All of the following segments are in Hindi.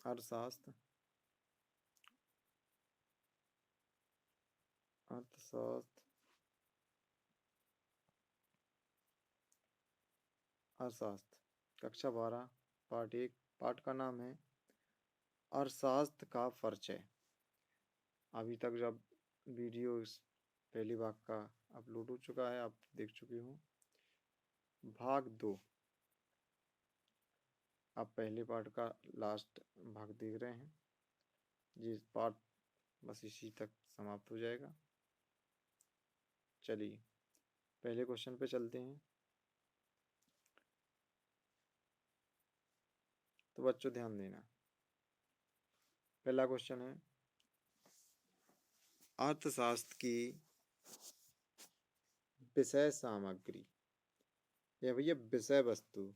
अर्थशास्त्र, अर्थशास्त्र, अर्थशास्त्र, कक्षा 12, पाठ 1। पाठ का नाम है अर्थशास्त्र का परिचय। अभी तक जब वीडियो इस पहली भाग का अपलोड हो चुका है, आप देख चुके हो। भाग 2, आप पहले पार्ट का लास्ट भाग देख रहे हैं। ये पार्ट बस इसी तक समाप्त हो जाएगा। चलिए पहले क्वेश्चन पे चलते हैं। तो बच्चों ध्यान देना, पहला क्वेश्चन है अर्थशास्त्र की विषय सामग्री या भैया विषय वस्तु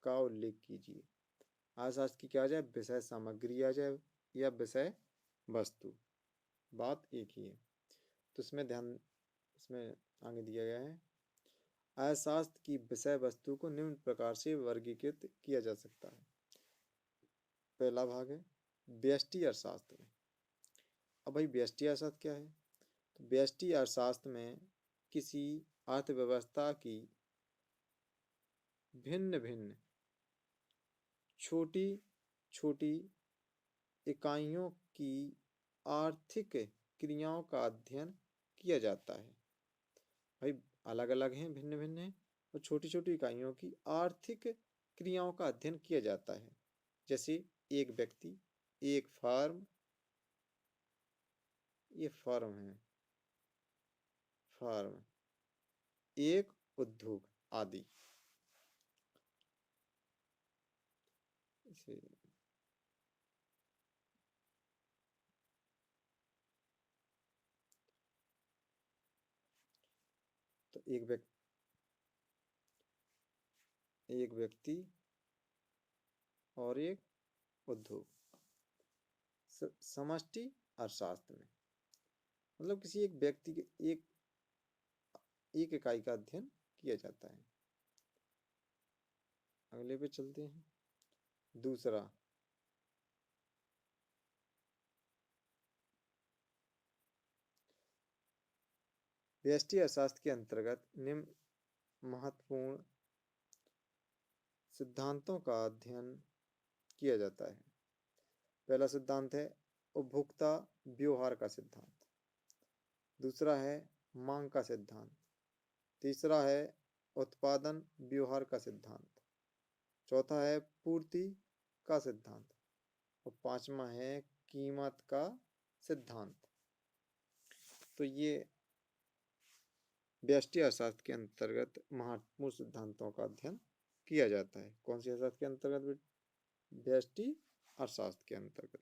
का उल्लेख कीजिए। अर्थशास्त्र की क्या आ जाए, विषय सामग्री आ जाए या विषय वस्तु, बात एक ही है। तो इसमें आगे दिया गया है अर्थशास्त्र की विषय वस्तु को निम्न प्रकार से वर्गीकृत किया जा सकता है। पहला भाग है व्यष्टि अर्थशास्त्र में। अब भाई व्यष्टि अर्थशास्त्र क्या है, तो व्यष्टि अर्थशास्त्र में किसी अर्थव्यवस्था की भिन्न भिन्न छोटी छोटी इकाइयों की आर्थिक क्रियाओं का अध्ययन किया जाता है। भाई अलग अलग हैं, भिन्न भिन्न हैं, और छोटी छोटी इकाइयों की आर्थिक क्रियाओं का अध्ययन किया जाता है। जैसे एक व्यक्ति, एक फर्म, ये फर्म है, फर्म, एक उद्योग आदि। इसे तो एक व्यक्ति और एक उद्योग। समष्टि अर्थशास्त्र में मतलब किसी एक व्यक्ति के एक इकाई का अध्ययन किया जाता है। अगले पे चलते हैं। दूसरा व्यष्टि अर्थशास्त्र के अंतर्गत निम्न महत्वपूर्ण सिद्धांतों का अध्ययन किया जाता है। पहला सिद्धांत है उपभोक्ता व्यवहार का सिद्धांत। दूसरा है मांग का सिद्धांत। तीसरा है उत्पादन व्यवहार का सिद्धांत। चौथा है पूर्ति का सिद्धांत और पांचवा है कीमत का सिद्धांत। तो ये व्यष्टि अर्थशास्त्र के अंतर्गत महत्वपूर्ण सिद्धांतों का अध्ययन किया जाता है। कौन सी अर्थशास्त्र के अंतर्गत, व्यष्टि अर्थशास्त्र के अंतर्गत।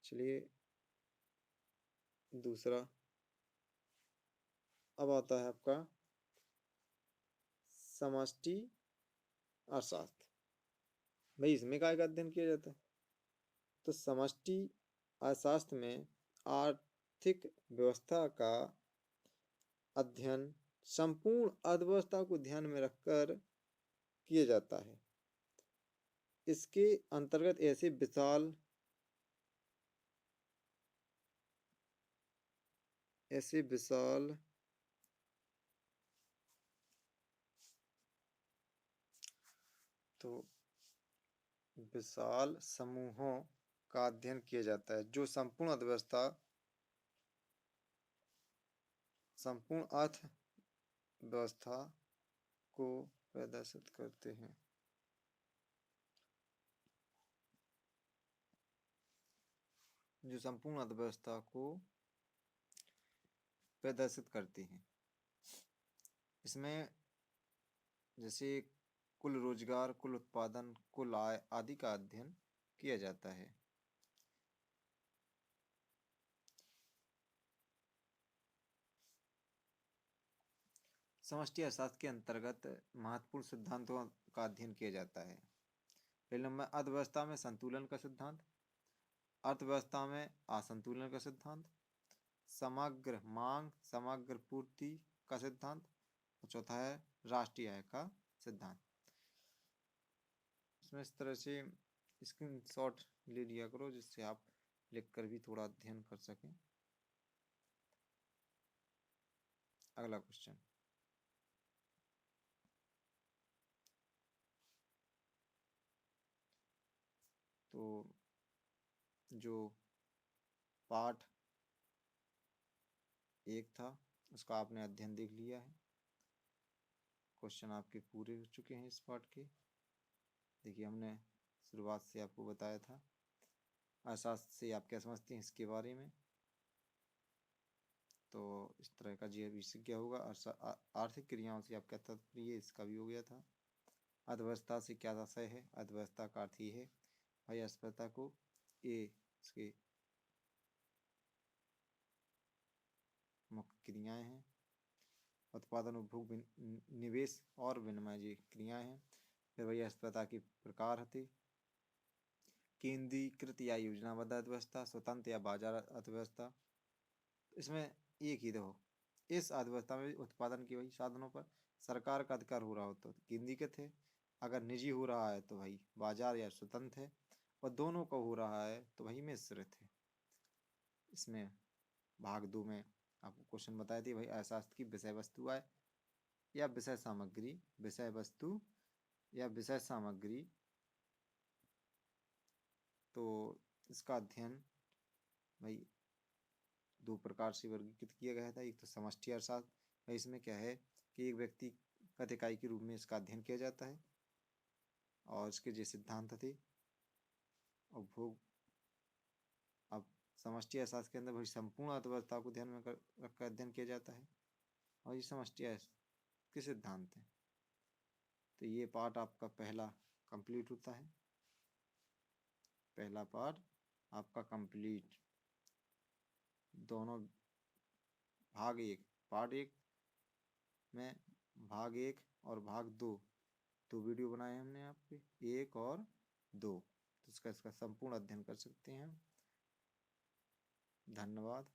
चलिए दूसरा, अब आता है आपका समष्टि अर्थशास्त्र। भाई इसमें काय का अध्ययन किया जाता है, तो समष्टि अर्थशास्त्र में आर्थिक व्यवस्था का अध्ययन संपूर्ण अर्थव्यवस्था को ध्यान में रखकर किया जाता है। इसके अंतर्गत ऐसे विशाल तो विशाल समूहों का अध्ययन किया जाता है जो संपूर्ण अर्थव्यवस्था को प्रदर्शित करते हैं। जो संपूर्ण अर्थव्यवस्था को प्रदर्शित करती हैं। इसमें जैसे कुल रोजगार, कुल उत्पादन, कुल आय आदि का अध्ययन किया जाता है। समष्टि अर्थशास्त्र के अंतर्गत महत्वपूर्ण सिद्धांतों का अध्ययन किया जाता है। पहले नंबर अर्थव्यवस्था में संतुलन का सिद्धांत, अर्थव्यवस्था में असंतुलन का सिद्धांत, समग्र मांग समग्र पूर्ति का सिद्धांत, और चौथा है राष्ट्रीय आय का सिद्धांत। इसमें इस तरह से स्क्रीनशॉट ले लिया करो जिससे आप लिख कर भी थोड़ा अध्ययन कर सकें। अगला क्वेश्चन, तो जो पाठ 1 था उसका आपने अध्ययन देख लिया है। क्वेश्चन आपके पूरे हो चुके हैं इस पाठ के। देखिए हमने शुरुआत से आपको बताया था अर्थशास्त्र से आप क्या समझते हैं इसके बारे में। तो इस तरह का जीव विशेषज्ञ होगा। आर्थिक क्रियाओं से आप क्या तात्पर्य है इसका भी हो गया था। अर्थव्यवस्था से क्या आशय है, अर्थव्यवस्था का अर्थ ये है भाई अर्थव्यवस्था को ये इसके मुख्य क्रियाएं हैं। उत्पादन, उपभोग, निवेश और विनिमय ये क्रियाएं हैं। फिर वही अर्थव्यवस्था के प्रकार थे, केंद्रीकृत या योजनाबद्ध अर्थव्यवस्था, स्वतंत्र या बाजार अर्थव्यवस्था। इसमें एक ही देखो, इस अर्थव्यवस्था में उत्पादन के वही साधनों पर सरकार का अधिकार हो रहा हो तो केंद्रीकृत है, अगर निजी हो रहा है तो भाई बाजार या स्वतंत्र है, और दोनों का हो रहा है तो भाई मिश्रित है। इसमें भाग 2 में आपको क्वेश्चन बताए थे भाई अर्थशास्त्र की विषय वस्तु आय या विषय सामग्री, विषय वस्तु या विषय सामग्री। तो इसका अध्ययन भाई 2 प्रकार से वर्गीकृत किया गया था। एक तो समष्टि अर्थशास्त्र, इसमें क्या है कि एक व्यक्ति गत इकाई के रूप में इसका अध्ययन किया जाता है और इसके जो सिद्धांत थे उपभोग। अब समष्टि अर्थशास्त्र के अंदर भाई संपूर्ण अर्थव्यवस्था को ध्यान में रखकर अध्ययन किया जाता है और ये समष्टि अर्थशास्त्र के सिद्धांत हैं। तो ये पार्ट आपका पहला कंप्लीट होता है, पहला पार्ट आपका कंप्लीट। दोनों भाग 1 पार्ट 1 में भाग 1 और भाग 2 दो वीडियो बनाए हमने आपके 1 और 2, तो इसका संपूर्ण अध्ययन कर सकते हैं। धन्यवाद।